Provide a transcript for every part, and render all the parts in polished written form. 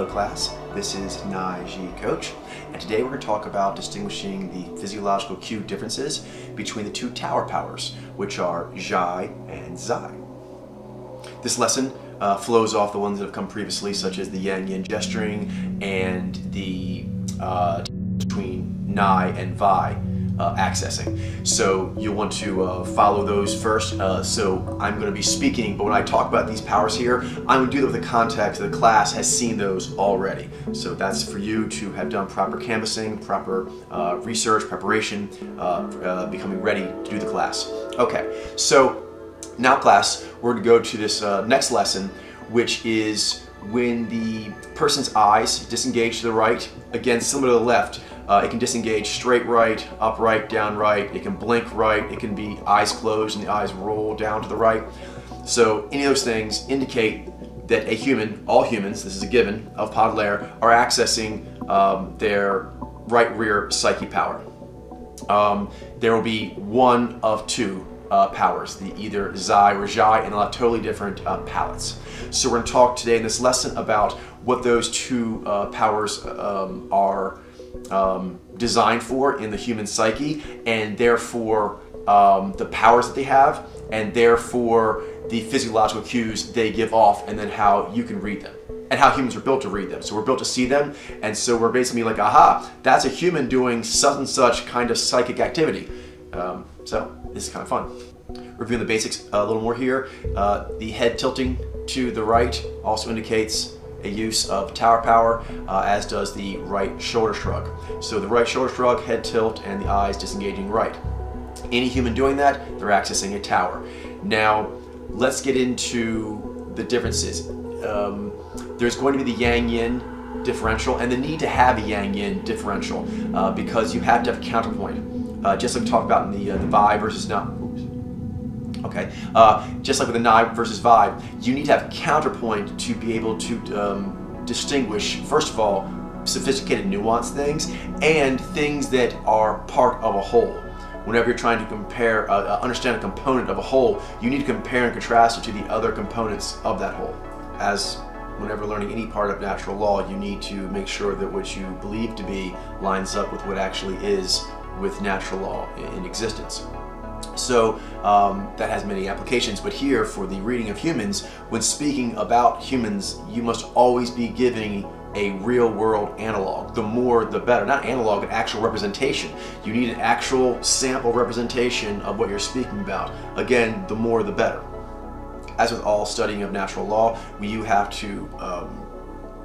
Hello class, this is Zai Coach, and today we're going to talk about distinguishing the physiological cue differences between the two tower powers, which are Zai and Zai. This lesson flows off the ones that have come previously, such as the Yang-Yin gesturing and the between Nai and Vi accessing. So you'll want to follow those first. So I'm going to be speaking, but when I talk about these powers here, I'm going to do that with the context that the class has seen those already. So that's for you to have done proper canvassing, proper research, preparation, becoming ready to do the class. Okay, so now class, we're going to go to this next lesson, which is when the person's eyes disengage to the right, again similar to the left. It can disengage straight right, up right, down right. It can blink right. It can be eyes closed and the eyes roll down to the right. So any of those things indicate that a human, all humans, this is a given of pod layer, are accessing their right rear psyche power. There will be one of two powers, the either Zai or Zai, and they'll have totally different palettes. So we're going to talk today in this lesson about what those two powers are designed for in the human psyche, and therefore the powers that they have, and therefore the physiological cues they give off, and then how you can read them, and how humans are built to read them. So we're built to see them, and so we're basically like, aha, that's a human doing such and such kind of psychic activity. So this is kind of fun. Reviewing the basics a little more here. The head tilting to the right also indicates a use of tower power, as does the right shoulder shrug. So the right shoulder shrug, head tilt, and the eyes disengaging right. Any human doing that, they're accessing a tower. Now, let's get into the differences. There's going to be the Yang-Yin differential and the need to have a Yang-Yin differential because you have to have counterpoint. Just like we talked about in the Vi versus Nai. Okay, just like with the Nai versus Vi, you need to have counterpoint to be able to distinguish, first of all, sophisticated nuanced things and things that are part of a whole. Whenever you're trying to compare, understand a component of a whole, you need to compare and contrast it to the other components of that whole. As whenever learning any part of natural law, you need to make sure that what you believe to be lines up with what actually is with natural law in existence. So that has many applications, but here for the reading of humans, when speaking about humans, you must always be giving a real world analog. The more the better. Not analog, an actual representation. You need an actual sample representation of what you're speaking about. Again, the more the better. As with all studying of natural law, you have to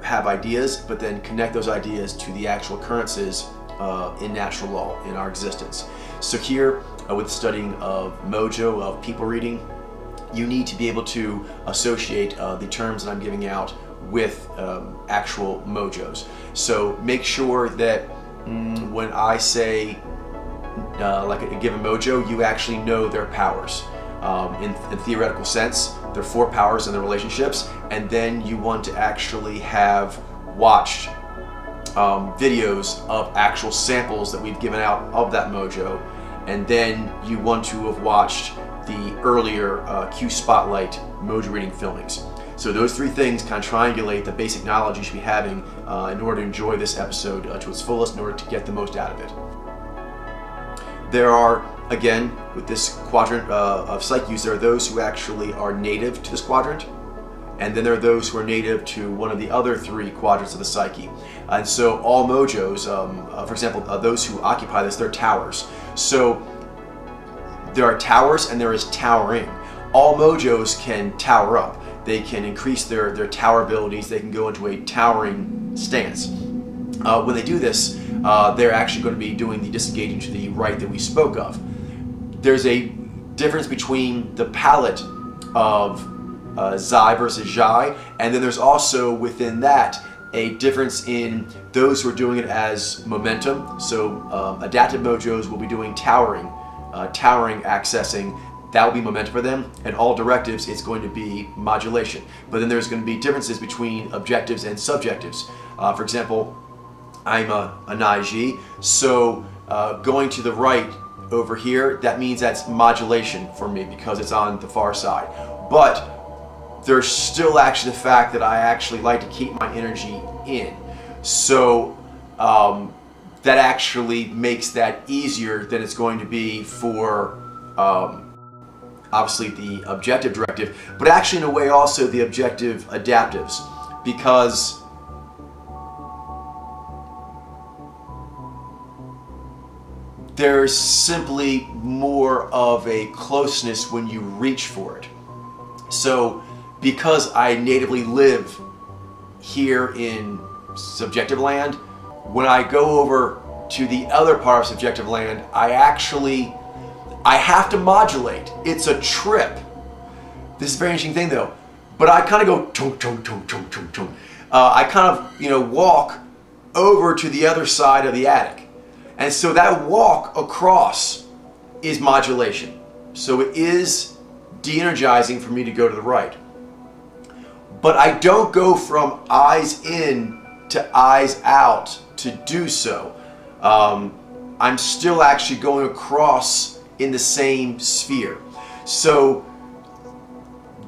have ideas, but then connect those ideas to the actual occurrences in natural law, in our existence. So here, with studying of mojo, of people reading, you need to be able to associate the terms that I'm giving out with actual mojos. So make sure that when I say like a given mojo, you actually know their powers. In theoretical sense, there are 4 powers in the relationships, and then you want to actually have watched videos of actual samples that we've given out of that mojo, and then you want to have watched the earlier Q Spotlight mojo reading filmings. So those 3 things kind of triangulate the basic knowledge you should be having in order to enjoy this episode to its fullest, in order to get the most out of it. There are, again, with this quadrant of psyche use, there are those who actually are native to this quadrant, and then there are those who are native to one of the other 3 quadrants of the psyche. And so all mojos, for example, those who occupy this, they're towers. So there are towers and there is towering. All mojos can tower up. They can increase their tower abilities. They can go into a towering stance. When they do this, they're actually going to be doing the disengaging to the right that we spoke of. There's a difference between the palette of Zai versus Zai, and then there's also within that a difference in those who are doing it as momentum. So adaptive mojos will be doing towering accessing. That will be momentum for them, and all directives, it's going to be modulation. But then there's going to be differences between objectives and subjectives. For example, I'm a Nai, so going to the right over here, that means that's modulation for me because it's on the far side. But there's still actually the fact that I actually like to keep my energy in. So that actually makes that easier than it's going to be for obviously the objective directive, but actually in a way also the objective adaptives, because there's simply more of a closeness when you reach for it. So because I natively live here in subjective land, when I go over to the other part of subjective land, I have to modulate. It's a trip. This is a very interesting thing though. But I kind of go tung, tung, tung, tung, tung, tung. I kind of, walk over to the other side of the attic. And so that walk across is modulation. So it is de-energizing for me to go to the right. But I don't go from eyes in to eyes out to do so. I'm still actually going across in the same sphere. So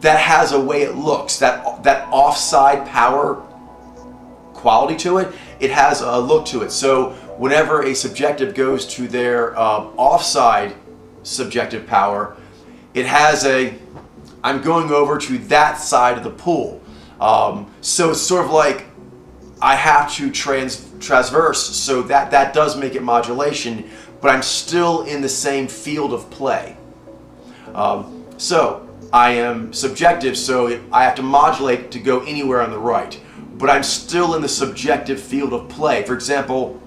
that has a way it looks, that offside power quality to it. It has a look to it. So whenever a subjective goes to their offside subjective power, it has I'm going over to that side of the pool. So it's sort of like I have to transverse, so that does make it modulation, but I'm still in the same field of play. So I am subjective, so I have to modulate to go anywhere on the right, but I'm still in the subjective field of play. For example,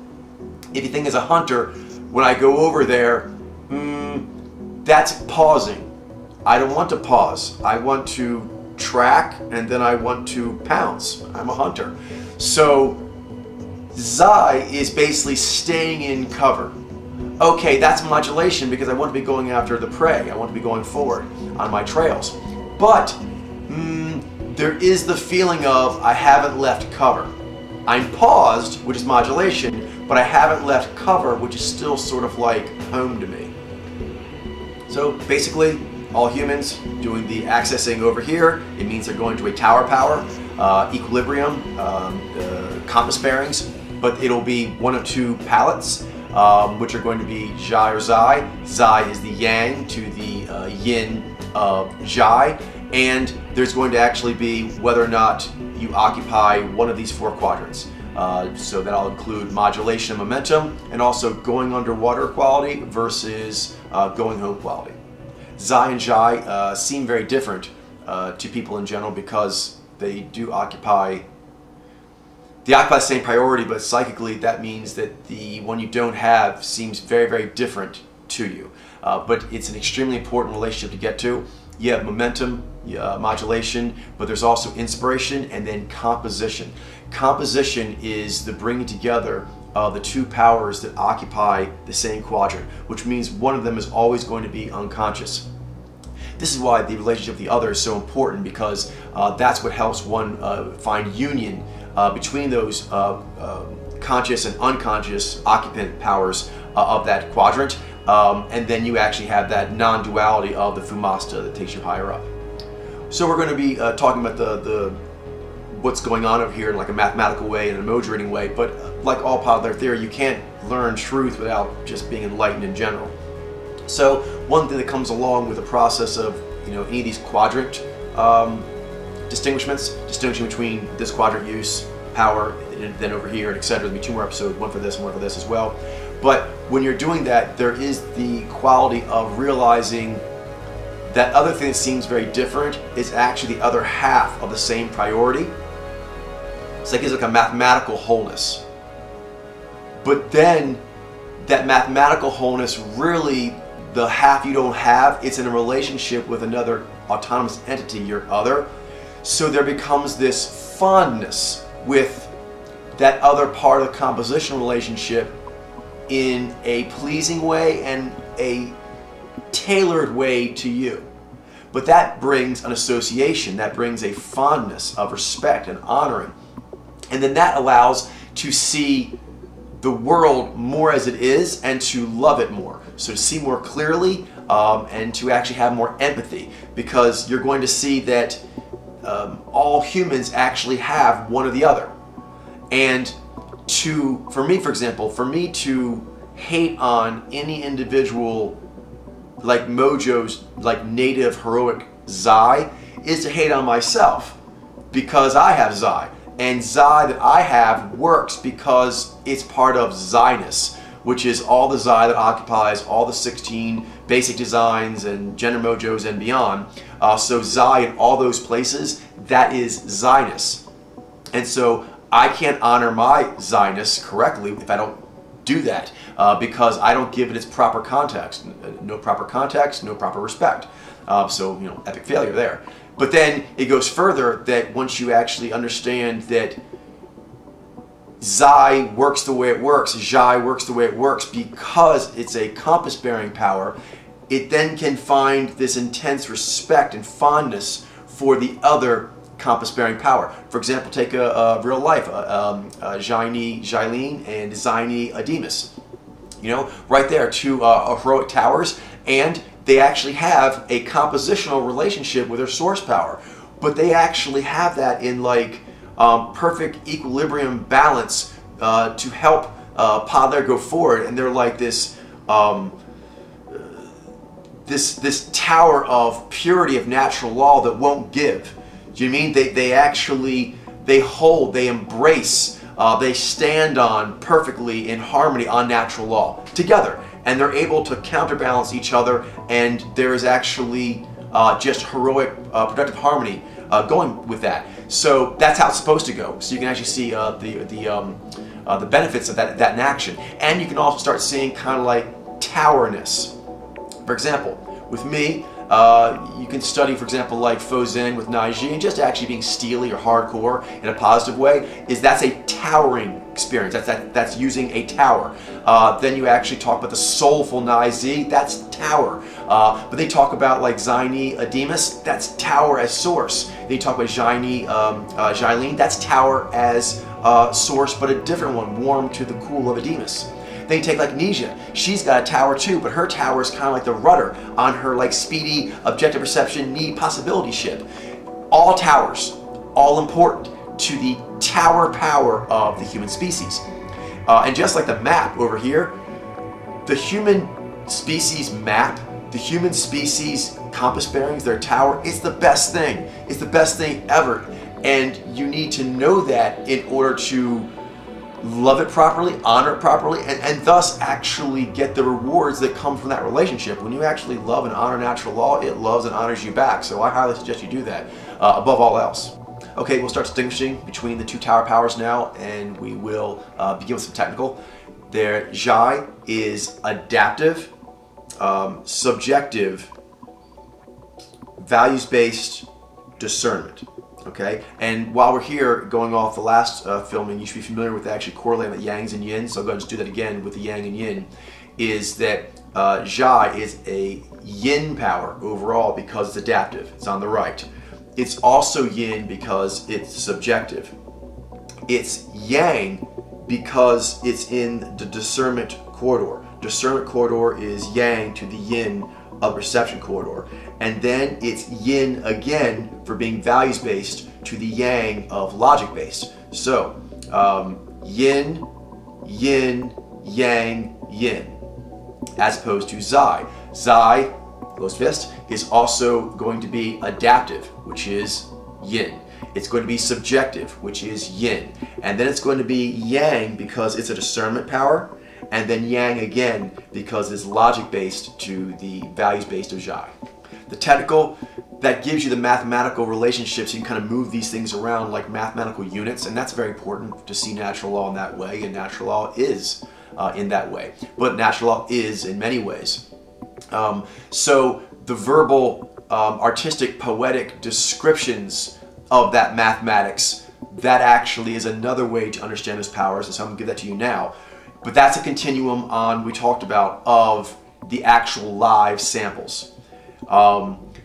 if you think as a hunter, when I go over there, that's pausing. I don't want to pause. I want to track, and then I want to pounce. I'm a hunter. So Zai is basically staying in cover. Okay, that's modulation because I want to be going after the prey. I want to be going forward on my trails. But there is the feeling of I haven't left cover. I'm paused, which is modulation, but I haven't left cover, which is still sort of like home to me. So basically, all humans doing the accessing over here, it means they're going to a tower power, equilibrium, compass bearings, but it'll be one of two palettes, which are going to be Zai or Zai. Zai is the yang to the yin of Zai, and there's going to actually be whether or not you occupy one of these four quadrants. So that'll include modulation and momentum, and also going underwater quality versus going home quality. Zai and Zai seem very different to people in general because they do occupy the same priority, but psychically that means that the one you don't have seems very, very different to you. But it's an extremely important relationship to get to. You have momentum, modulation, but there's also inspiration and then composition. Composition is the bringing together of the two powers that occupy the same quadrant, which means one of them is always going to be unconscious. This is why the relationship with the other is so important, because that's what helps one find union between those conscious and unconscious occupant powers of that quadrant, and then you actually have that non-duality of the Fumasta that takes you higher up. So we're going to be talking about what's going on over here in like a mathematical way and an emoji way, but like all popular theory, you can't learn truth without just being enlightened in general. So one thing that comes along with the process of any of these quadrant distinguishing between this quadrant use, power, and then over here, and etc. There'll be two more episodes, one for this and one for this as well. But when you're doing that, there is the quality of realizing that other thing that seems very different is actually the other half of the same priority. It's like a mathematical wholeness. But then that mathematical wholeness, really the half you don't have, it's in a relationship with another autonomous entity, your other. So there becomes this fondness with that other part of the composition relationship in a pleasing way and a tailored way to you. But that brings an association, that brings a fondness of respect and honoring. And then that allows to see the world more as it is and to love it more. So to see more clearly and to actually have more empathy, because you're going to see that all humans actually have one or the other. And for me, for example, for me to hate on any individual like Mojo's like native heroic Zai is to hate on myself, because I have Zai. And Zai that I have works because it's part of Zainess, which is all the Zai that occupies all the 16 basic designs and gender mojos and beyond. So Zai in all those places, that is Zainess. And so I can't honor my Zainess correctly if I don't do that, because I don't give it its proper context. No proper context, no proper respect. So, you know, epic failure there. But then it goes further, that once you actually understand that Zai works the way it works, Zai works the way it works because it's a compass-bearing power, it then can find this intense respect and fondness for the other compass-bearing power. For example, take a real life, Jaini Jailin and Zaini Ademus. You know, right there, two heroic towers, and they actually have a compositional relationship with their source power. But they actually have that in like perfect equilibrium balance to help Padler go forward, and they're like this this tower of purity of natural law that won't give. Do you mean they actually hold, they embrace, they stand on perfectly in harmony on natural law together, and they're able to counterbalance each other, and there is actually just heroic productive harmony going with that. So that's how it's supposed to go. So you can actually see the benefits of that in action, and you can also start seeing kind of like towerness. For example, with me, you can study, for example, like Fozin with Naiji, and just actually being steely or hardcore in a positive way, that's a towering experience. That's using a tower. Then you actually talk about the soulful Naizi, that's tower. But they talk about like Zaini Ademus, that's tower as source. They talk about Jaini Jailin, that's tower as source, but a different one, warm to the cool of Ademus. Then you take like Nija, she's got a tower too, but her tower is kind of like the rudder on her like speedy objective perception need possibility ship. All towers, all important to the tower power of the human species. And just like the map over here, the human species map, the human species compass bearings, their tower, it's the best thing. It's the best thing ever. And you need to know that in order to love it properly, honor it properly, and thus actually get the rewards that come from that relationship. When you actually love and honor natural law, it loves and honors you back. So I highly suggest you do that above all else. Okay, we'll start distinguishing between the two tower powers now, and we will begin with some technical. Their Zai is adaptive, subjective, values-based discernment. Okay, and while we're here, going off the last filming, you should be familiar with actually correlating the yangs and yin. So I'll go ahead and just do that again with the yang and yin. Is that Zai is a yin power overall because it's adaptive. It's on the right. It's also yin because it's subjective. It's yang because it's in the discernment corridor. Discernment corridor is yang to the yin of perception corridor. And then it's yin again for being values-based to the yang of logic-based. So yin, yin, yang, yin, as opposed to Zai. Zai, closed fist, is also going to be adaptive, which is yin. It's going to be subjective, which is yin. And then it's going to be yang because it's a discernment power, and then yang again because it's logic-based to the values-based of Zai. The technical, that gives you the mathematical relationships. You can kind of move these things around like mathematical units, and that's very important to see natural law in that way, and natural law is in that way. But natural law is in many ways. So the verbal, artistic, poetic descriptions of that mathematics, that actually is another way to understand those powers, and so I'm going to give that to you now. But that's a continuum on, we talked about, of the actual live samples.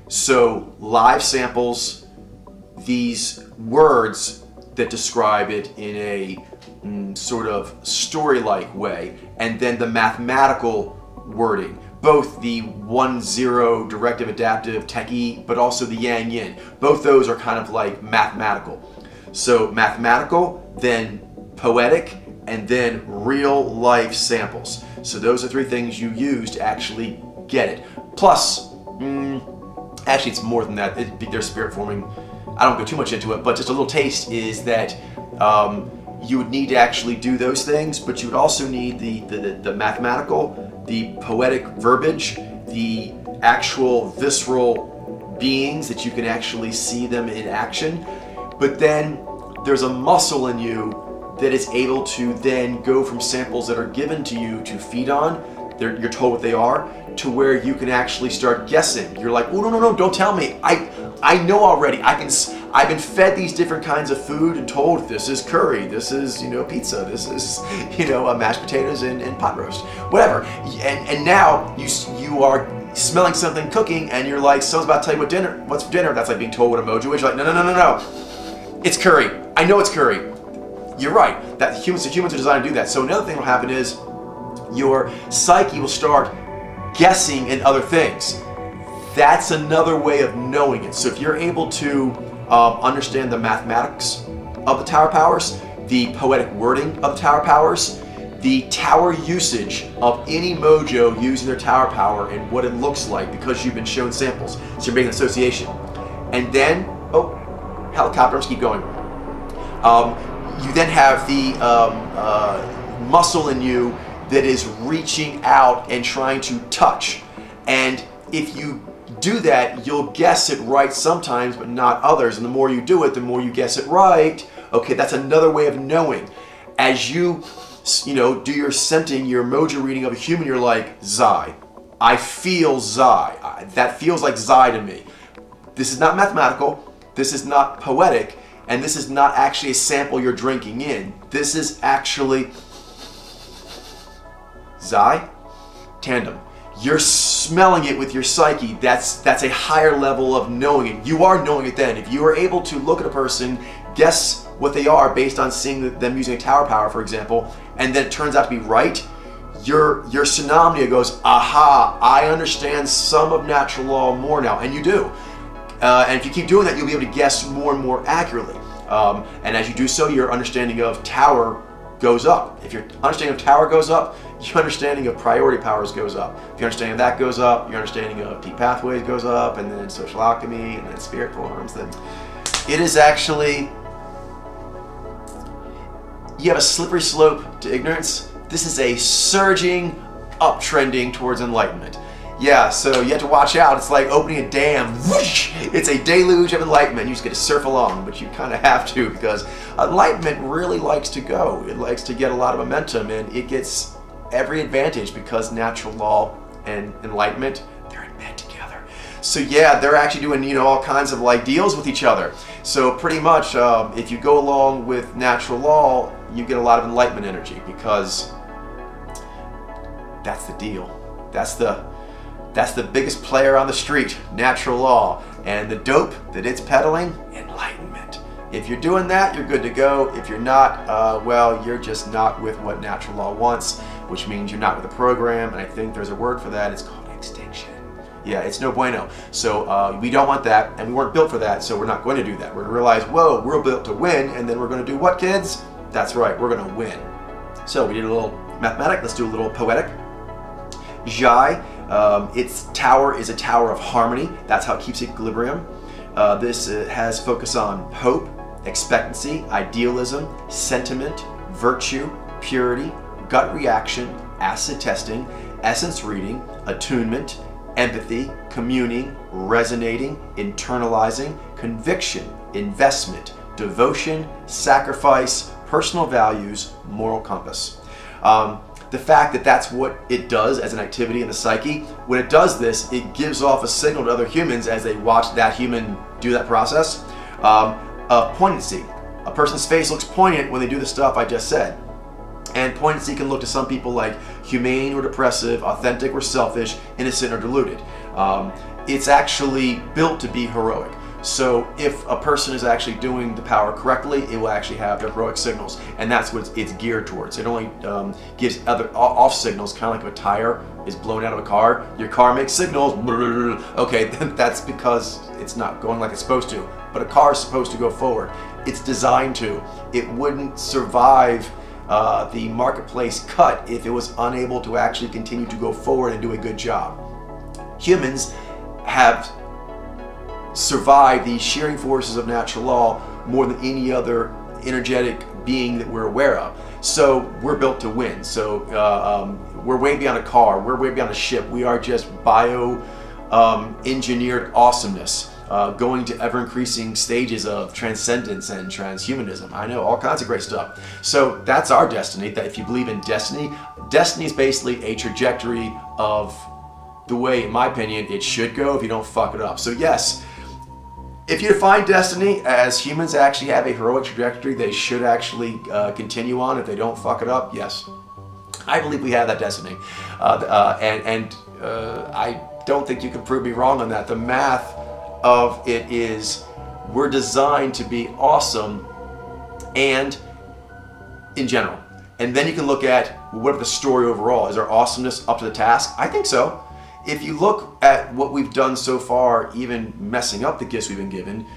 So live samples, these words that describe it in a sort of story-like way, and then the mathematical wording, both the 1-0 directive adaptive techie, but also the yang yin. Both those are kind of like mathematical. So mathematical, then poetic, and then real life samples. So those are three things you use to actually get it. Plus, actually it's more than that. There's spirit forming. I don't go too much into it, but just a little taste is that you would need to actually do those things, but you would also need the mathematical, the poetic verbiage, the actual visceral beings that you can actually see them in action. But then there's a muscle in you that is able to then go from samples that are given to you to feed on, you're told what they are, to where you can actually start guessing. You're like, oh, no, don't tell me. I know already. I've been fed these different kinds of food and told this is curry, this is, pizza, this is, mashed potatoes and pot roast, whatever. And now you are smelling something cooking and you're like, someone's about to tell you what's for dinner. That's like being told what emoji is. You're like, no. It's curry. I know it's curry. You're right. That humans are designed to do that. So another thing will happen is your psyche will start guessing in other things. That's another way of knowing it. So if you're able to understand the mathematics of the tower powers, the poetic wording of the tower powers, the tower usage of any mojo using their tower power and what it looks like because you've been shown samples. So you're making an association. And then, helicopter, let's keep going. You then have the muscle in you that is reaching out and trying to touch. And if you do that, you'll guess it right sometimes, but not others. And the more you do it, the more you guess it right. Okay, that's another way of knowing. As you do your scenting, your mojo reading of a human, you're like, Zai. I feel Zai. That feels like Zai to me. This is not mathematical. This is not poetic. And this is not actually a sample you're drinking in. This is actually Zai, tandem. You're smelling it with your psyche. That's a higher level of knowing it. You are knowing it then. If you are able to look at a person, guess what they are based on seeing them using a tower power, for example, and then it turns out to be right, your synamnia goes, aha, I understand some of natural law more now, and you do. And if you keep doing that, you'll be able to guess more and more accurately. And as you do so, your understanding of tower goes up. If your understanding of tower goes up, your understanding of priority powers goes up. If your understanding of that goes up, your understanding of peak pathways goes up, and then social alchemy, and then spirit forms, then it is actually, you have a slippery slope to ignorance. This is a surging, uptrending towards enlightenment. Yeah, so you have to watch out. It's like opening a dam. Whoosh! It's a deluge of enlightenment. You just get to surf along, but you kind of have to because enlightenment really likes to go. It likes to get a lot of momentum, and it gets every advantage because natural law and enlightenment, they're in bed together. So yeah, they're actually doing all kinds of like deals with each other. So pretty much, if you go along with natural law, you get a lot of enlightenment energy because that's the deal. That's the biggest player on the street, natural law. And the dope that it's peddling, enlightenment. If you're doing that, you're good to go. If you're not, well, you're just not with what natural law wants, which means you're not with the program. And I think there's a word for that. It's called extinction. Yeah, it's no bueno. So we don't want that, and we weren't built for that, so we're not going to do that. We're going to realize, whoa, we're built to win, and then we're going to do what, kids? That's right, we're going to win. So we did a little mathematic. Let's do a little poetic. Zai. Its tower is a tower of harmony. That's how it keeps equilibrium. This has focus on hope, expectancy, idealism, sentiment, virtue, purity, gut reaction, acid testing, essence reading, attunement, empathy, communing, resonating, internalizing, conviction, investment, devotion, sacrifice, personal values, moral compass. The fact that that's what it does as an activity in the psyche, when it does this, it gives off a signal to other humans as they watch that human do that process. Poignancy. A person's face looks poignant when they do the stuff I just said. And poignancy can look to some people like humane or depressive, authentic or selfish, innocent or deluded. It's actually built to be heroic. So if a person is actually doing the power correctly, it will actually have their heroic signals, and that's what it's geared towards. It only gives other off signals, kind of like if a tire is blown out of a car. Your car makes signals. Okay, that's because it's not going like it's supposed to. But a car is supposed to go forward. It's designed to. It wouldn't survive the marketplace cut if it was unable to actually continue to go forward and do a good job. Humans have survive the shearing forces of natural law more than any other energetic being that we're aware of. So we're built to win. So we're way beyond a car. We're way beyond a ship. We are just engineered awesomeness, going to ever-increasing stages of transcendence and transhumanism. I know, all kinds of great stuff. So that's our destiny. That if you believe in destiny, destiny is basically a trajectory of the way, in my opinion, it should go if you don't fuck it up. So yes, if you define destiny as humans actually have a heroic trajectory they should actually continue on if they don't fuck it up, yes. I believe we have that destiny. I don't think you can prove me wrong on that. The math of it is we're designed to be awesome and in general. And then you can look at what the story overall. Is our awesomeness up to the task? I think so. If you look at what we've done so far, even messing up the gifts we've been given,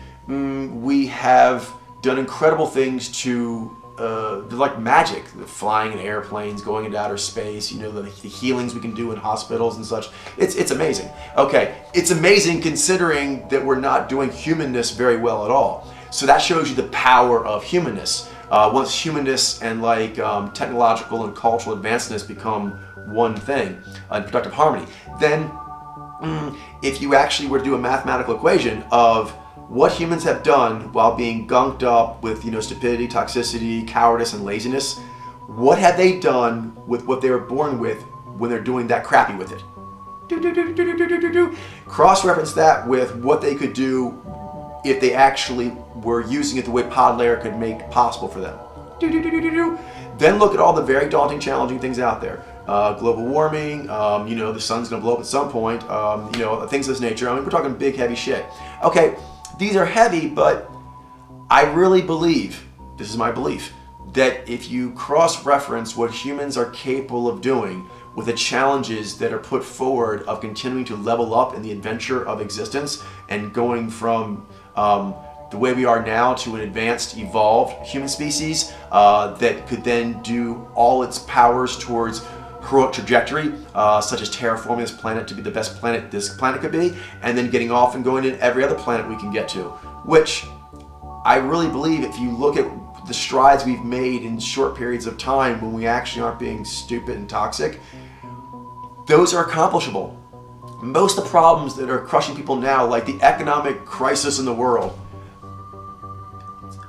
we have done incredible things to, like magic, flying in airplanes, going into outer space, you know, the healings we can do in hospitals and such. It's amazing. Okay, it's amazing considering that we're not doing humanness very well at all. So that shows you the power of humanness. Once humanness and like technological and cultural advancements become one thing, in productive harmony, then if you actually were to do a mathematical equation of what humans have done while being gunked up with, you know, stupidity, toxicity, cowardice, and laziness, what have they done with what they were born with when they're doing that crappy with it? Cross-reference that with what they could do if they actually were using it the way pod layer could make possible for them. Then look at all the very daunting, challenging things out there. Global warming, you know, the sun's gonna blow up at some point, you know, things of this nature. I mean, we're talking big, heavy shit. Okay, these are heavy, but I really believe, this is my belief, that if you cross-reference what humans are capable of doing with the challenges that are put forward of continuing to level up in the adventure of existence and going from the way we are now to an advanced, evolved human species that could then do all its powers towards heroic trajectory, such as terraforming this planet to be the best planet this planet could be, and then getting off and going to every other planet we can get to, which I really believe if you look at the strides we've made in short periods of time when we actually aren't being stupid and toxic, those are accomplishable. Most of the problems that are crushing people now, like the economic crisis in the world,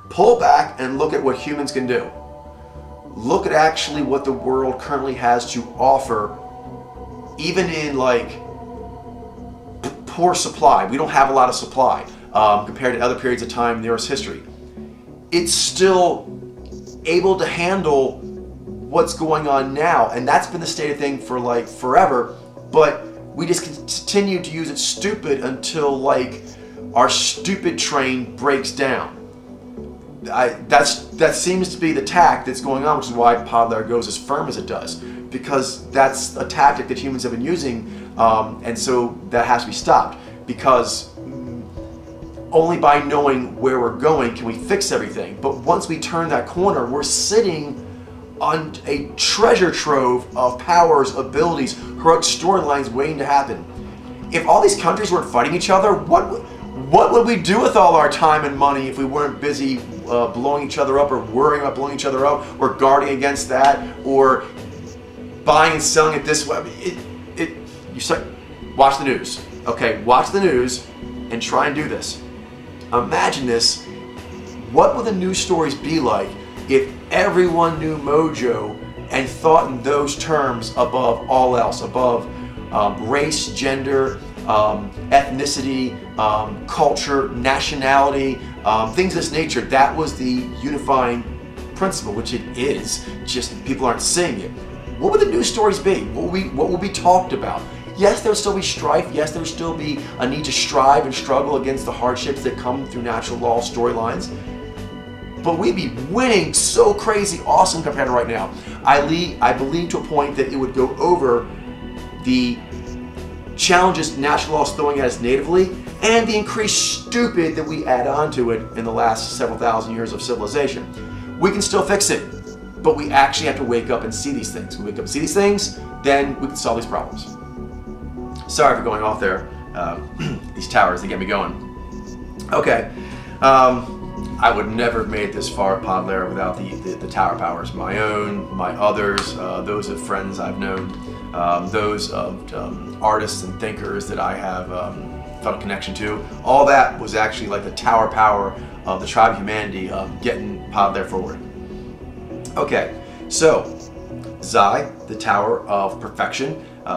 pull back and look at what humans can do. Look at actually what the world currently has to offer, even in like poor supply. We don't have a lot of supply compared to other periods of time in the Earth's history. It's still able to handle what's going on now, and that's been the state of thing for like forever, but we just continue to use it stupid until like our stupid train breaks down. That seems to be the tack that's going on, which is why pod layer goes as firm as it does, because that's a tactic that humans have been using, and so that has to be stopped, because only by knowing where we're going can we fix everything. But once we turn that corner, we're sitting on a treasure trove of powers, abilities, heroic storylines waiting to happen. If all these countries weren't fighting each other, what would we do with all our time and money if we weren't busy blowing each other up, or worrying about blowing each other up, or guarding against that, or buying and selling it this way? You start, watch the news. Okay, watch the news and try and do this. Imagine this. What would the news stories be like if everyone knew Mojo and thought in those terms above all else, above race, gender, ethnicity, culture, nationality, things of this nature? That was the unifying principle, which it is, just people aren't seeing it. What would the news stories be? What would be talked about? Yes, there would still be strife. Yes, there would still be a need to strive and struggle against the hardships that come through natural law storylines. But we'd be winning so crazy awesome compared to right now. I believe to a point that it would go over the challenges natural law is throwing at us natively and the increased stupid that we add on to it in the last several thousand years of civilization. We can still fix it, but we actually have to wake up and see these things. When we wake up and see these things, then we can solve these problems. Sorry for going off there. These towers, they get me going. Okay. I would never have made this far at Podlair without the tower powers. My own, my others, those of friends I've known, those of artists and thinkers that I have felt a connection to. All that was actually like the tower power of the tribe of humanity getting Podlair forward. Okay, so Zai, the tower of perfection,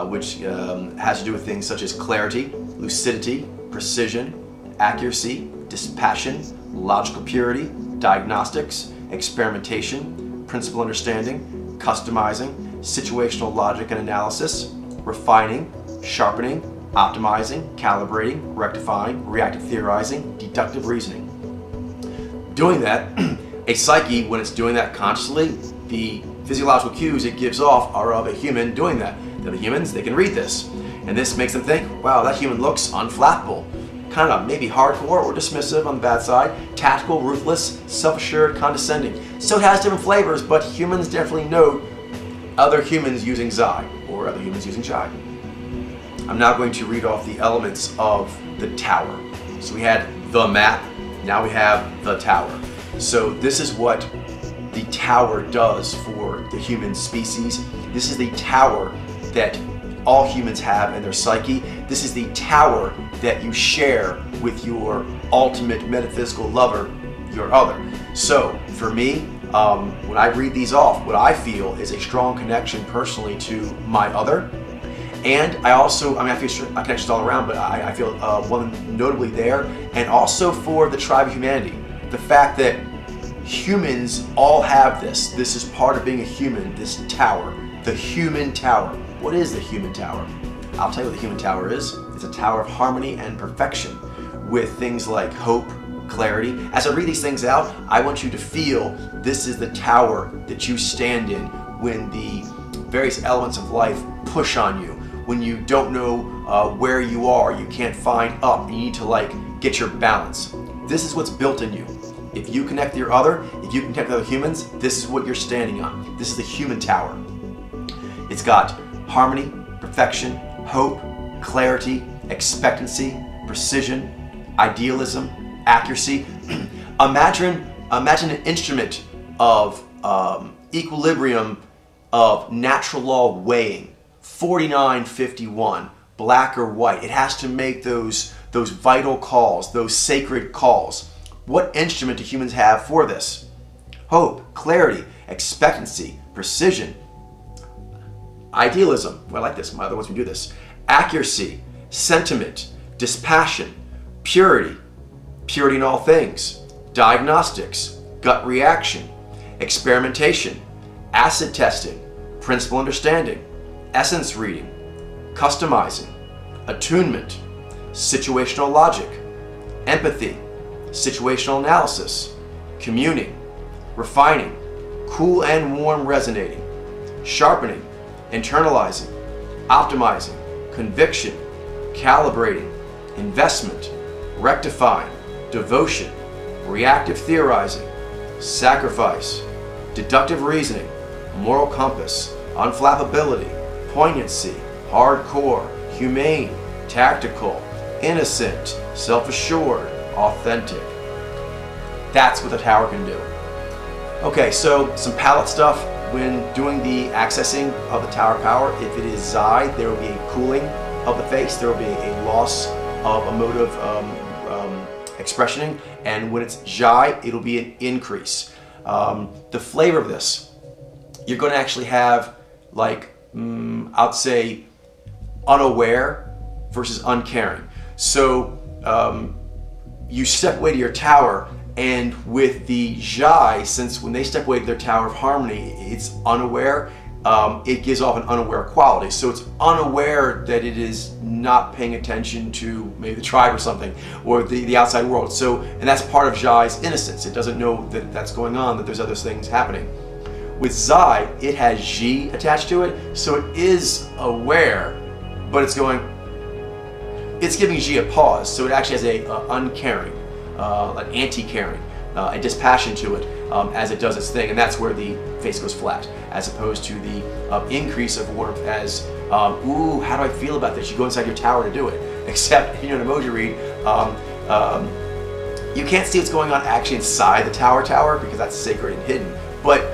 which has to do with things such as clarity, lucidity, precision, accuracy, dispassion, logical purity, diagnostics, experimentation, principle understanding, customizing, situational logic and analysis, refining, sharpening, optimizing, calibrating, rectifying, reactive theorizing, deductive reasoning. Doing that, a psyche, when it's doing that consciously, the physiological cues it gives off are of a human doing that. The other humans, they can read this. And this makes them think, wow, that human looks unflappable. Kind of maybe hardcore or dismissive on the bad side, tactical, ruthless, self-assured, condescending. So it has different flavors, but humans definitely note other humans using Zai or other humans using Zai. I'm now going to read off the elements of the tower. So we had the map, now we have the tower. So this is what the tower does for the human species. This is the tower that all humans have in their psyche. This is the tower that you share with your ultimate metaphysical lover, your other. So for me, when I read these off, what I feel is a strong connection personally to my other. And I also, I feel connections all around, but I feel one notably there. And also for the tribe of humanity. The fact that humans all have this. This is part of being a human, this tower, the human tower. What is the human tower? I'll tell you what the human tower is. It's a tower of harmony and perfection with things like hope, clarity. As I read these things out, I want you to feel this is the tower that you stand in when the various elements of life push on you. When you don't know where you are, you can't find up, you need to get your balance. This is what's built in you. If you connect with your other, if you connect with other humans, this is what you're standing on. This is the human tower. It's got harmony, perfection, hope, clarity, expectancy, precision, idealism, accuracy. Imagine an instrument of equilibrium of natural law weighing, 49-51, black or white. It has to make those vital calls, those sacred calls. What instrument do humans have for this? Hope, clarity, expectancy, precision, idealism. Well, I like this. My other ones we do this. Accuracy, sentiment, dispassion, purity, purity in all things, diagnostics, gut reaction, experimentation, acid testing, principle understanding, essence reading, customizing, attunement, situational logic, empathy, situational analysis, communing, refining, cool and warm resonating, sharpening, internalizing, optimizing, conviction, calibrating, investment, rectifying, devotion, reactive theorizing, sacrifice, deductive reasoning, moral compass, unflappability, poignancy, hardcore, humane, tactical, innocent, self-assured, authentic. That's what the tower can do. Okay, so some palette stuff. When doing the accessing of the tower power, if it is Zai, there will be a cooling of the face, there will be a loss of emotive expressioning, and when it's Zai, it'll be an increase. The flavor of this, you're going to actually have I'd say unaware versus uncaring. So you step away to your tower, and with the Zai, since when they step away to their tower of harmony, it's unaware, it gives off an unaware quality. So it's unaware that it is not paying attention to maybe the tribe or something, or the outside world. So, and that's part of Zai's innocence. It doesn't know that that's going on, that there's other things happening. With Zai, it has Ji attached to it, so it is aware, but it's giving Ji a pause. So it actually has a uncaring, an anti-caring, a dispassion to it as it does its thing, and that's where the face goes flat, as opposed to the increase of warmth as, ooh, how do I feel about this? You go inside your tower to do it. Except if you're an emoji read, you can't see what's going on actually inside the tower because that's sacred and hidden, but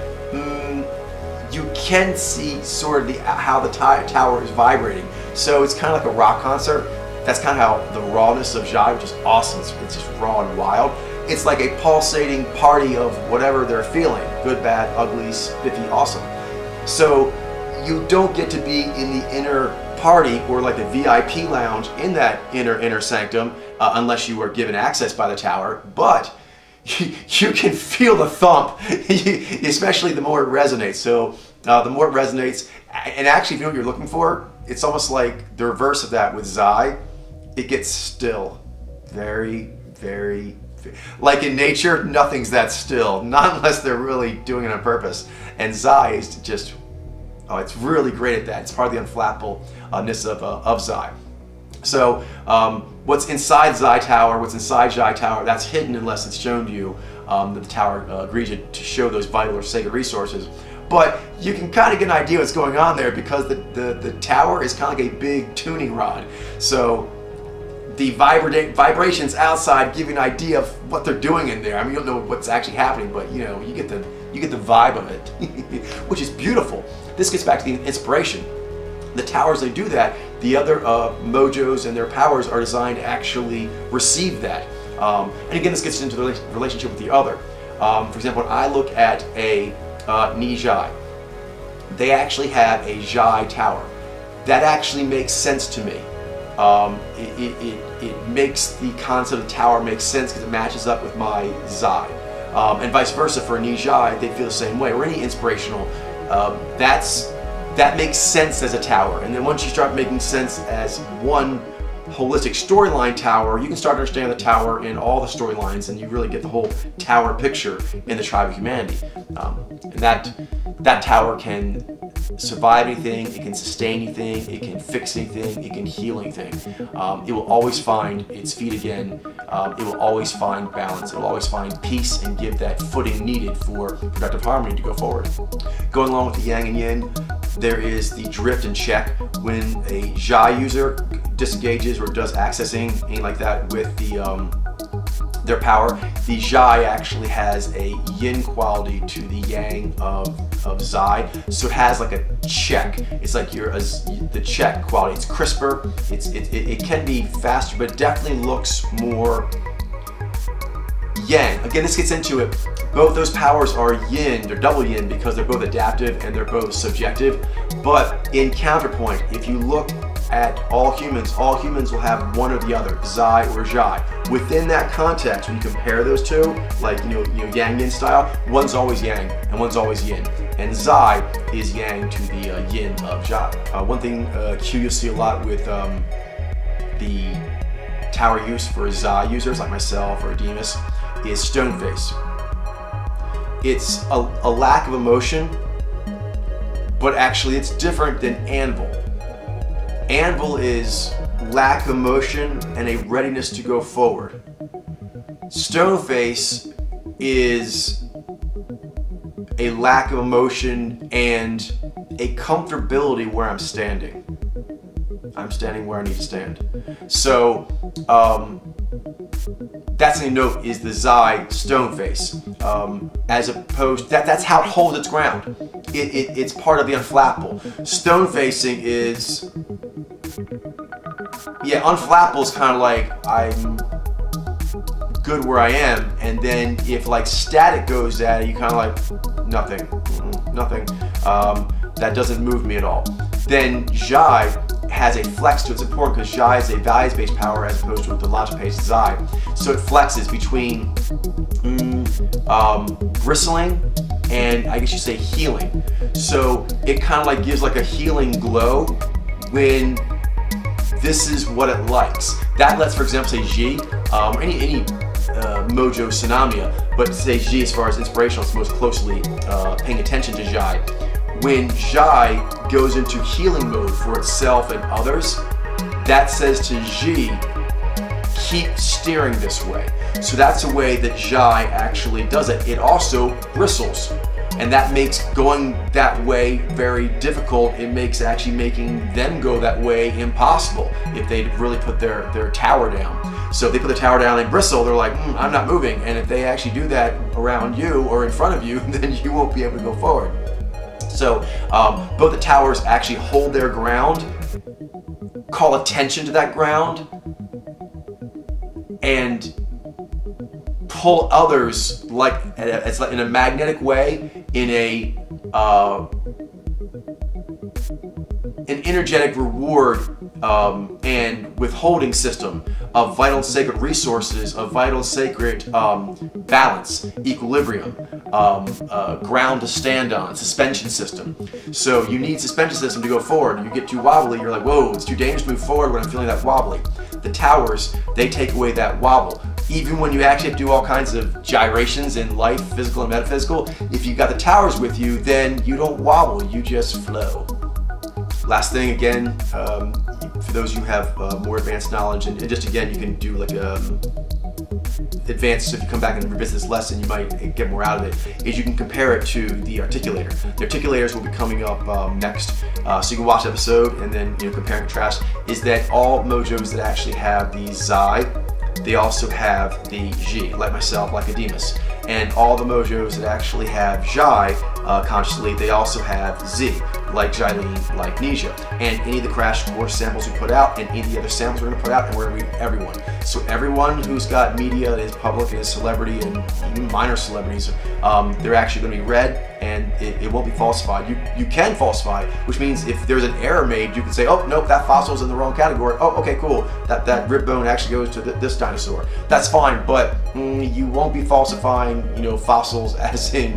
you can see sort of how the tower is vibrating. So it's kind of like a rock concert. That's kind of how the rawness of Zai, which is awesome. It's just raw and wild. It's like a pulsating party of whatever they're feeling. Good, bad, ugly, spiffy, awesome. So you don't get to be in the inner party or like the VIP lounge in that inner sanctum unless you are given access by the tower. But you can feel the thump, especially the more it resonates. So the more it resonates, and actually if you know what you're looking for, it's almost like the reverse of that with Zai. It gets still. Very, very, like in nature, nothing's that still, not unless they're really doing it on purpose. And Zai is just, oh, it's really great at that. It's part of the unflappableness of Zai. So what's inside Zai Tower, what's inside Zai Tower, that's hidden unless it's shown to you that the tower agrees to show those vital or sacred resources. But you can kind of get an idea what's going on there because the tower is kind of like a big tuning rod. So the vibrations outside give you an idea of what they're doing in there. I mean, you don't know what's actually happening, but you know, you get the vibe of it, which is beautiful. This gets back to the inspiration. The towers, they do that. The other mojos and their powers are designed to actually receive that. And again, this gets into the relationship with the other. For example, when I look at a Ni Zai, they actually have a Zai tower. That actually makes sense to me. It makes the concept of the tower make sense because it matches up with my Zai. And vice versa for a Ni Zai, they feel the same way. Or any inspirational, that makes sense as a tower. And then once you start making sense as one holistic storyline tower, you can start to understand the tower in all the storylines, and you really get the whole tower picture in the tribe of humanity. And that tower can survive anything, it can sustain anything, it can fix anything, it can heal anything. It will always find its feet again. It will always find balance. It will always find peace and give that footing needed for productive harmony to go forward. Going along with the yang and yin, there is the drift and check. When a Zai user disengages or does accessing, anything like that with their power, the Zai actually has a yin quality to the yang of Zai, so it has like a check. It's like the check quality. It's crisper. It can be faster, but it definitely looks more yang. Again, this gets into it. Both those powers are yin. They're double yin because they're both adaptive and they're both subjective. But in counterpoint, if you look at all humans will have one or the other, Zai or Zai. Within that context, when you compare those two, like yang yin style, one's always yang and one's always yin. And Zai is yang to the yin of Zai. One thing Q you'll see a lot with the tower use for Zai users like myself or Demas is stone face. It's a lack of emotion, but actually it's different than anvil. Anvil is lack of emotion and a readiness to go forward. Stoneface is a lack of emotion and a comfortability where I'm standing. I'm standing where I need to stand. So that's a note is the Zai Stoneface. As opposed, that's how it holds its ground. It's part of the unflappable. Stone-facing is, yeah, unflappable is kind of like I'm good where I am, and then if like static goes at it, you kind of like nothing. That doesn't move me at all. Then Zai has a flex to it. It's important because Zai is a values-based power as opposed to the logic-based Zai. So it flexes between bristling and I guess you say healing. So it kind of like gives like a healing glow when this is what it likes. That lets, for example, say Ji, or any Mojo Sanamia, but say Ji as far as inspirational, it's most closely paying attention to Zai. When Zai goes into healing mode for itself and others, that says to Ji, keep steering this way. So that's a way that Zai actually does it. It also bristles, and that makes going that way very difficult. It makes actually making them go that way impossible if they really put their tower down. So if they put the tower down and bristle, they're like, I'm not moving. And if they actually do that around you or in front of you, then you won't be able to go forward. So both the towers actually hold their ground, call attention to that ground, and pull others like it's like in a magnetic way, in an energetic reward and withholding system of vital and sacred resources, of vital and sacred balance, equilibrium, ground to stand on, suspension system. So you need suspension system to go forward. You get too wobbly, you're like, whoa, it's too dangerous to move forward when I'm feeling that wobbly. The towers, they take away that wobble. Even when you actually have to do all kinds of gyrations in life, physical and metaphysical, if you've got the towers with you, then you don't wobble, you just flow. Last thing, again, for those of you who have more advanced knowledge, and just again, you can do like advanced, so if you come back and revisit this lesson, you might get more out of it, is you can compare it to the articulator. The articulators will be coming up next, so you can watch the episode and then compare and contrast, is that all mojos that actually have the Zai, they also have the Ji, like myself, like Ademus. And all the mojos that actually have Zai consciously, they also have Z, like Jailin, like Nisha. And any of the crash course samples we put out, and any of the other samples we're going to put out, and we're going to read everyone. So everyone who's got media that is public and is celebrity, and even minor celebrities, they're actually going to be read, and it won't be falsified. You can falsify, which means if there's an error made, you can say, oh, nope, that fossil's in the wrong category. Oh, okay, cool. That rib bone actually goes to this dinosaur. That's fine, but you won't be falsifying, fossils as in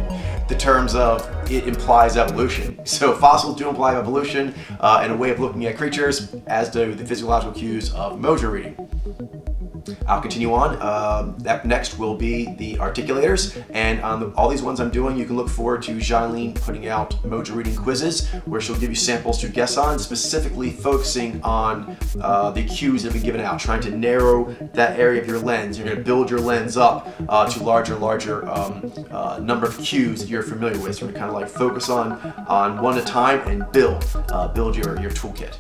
the terms of it implies evolution. So fossils do imply evolution and a way of looking at creatures, as do the physiological cues of mojo reading. I'll continue on. Up next will be the articulators, and on all these ones I'm doing, you can look forward to Jailin putting out mojo reading quizzes where she'll give you samples to guess on, specifically focusing on the cues that have been given out, trying to narrow that area of your lens. You're going to build your lens up to larger and larger number of cues that you're familiar with. So we're going to kind of like focus on one at a time and build your toolkit.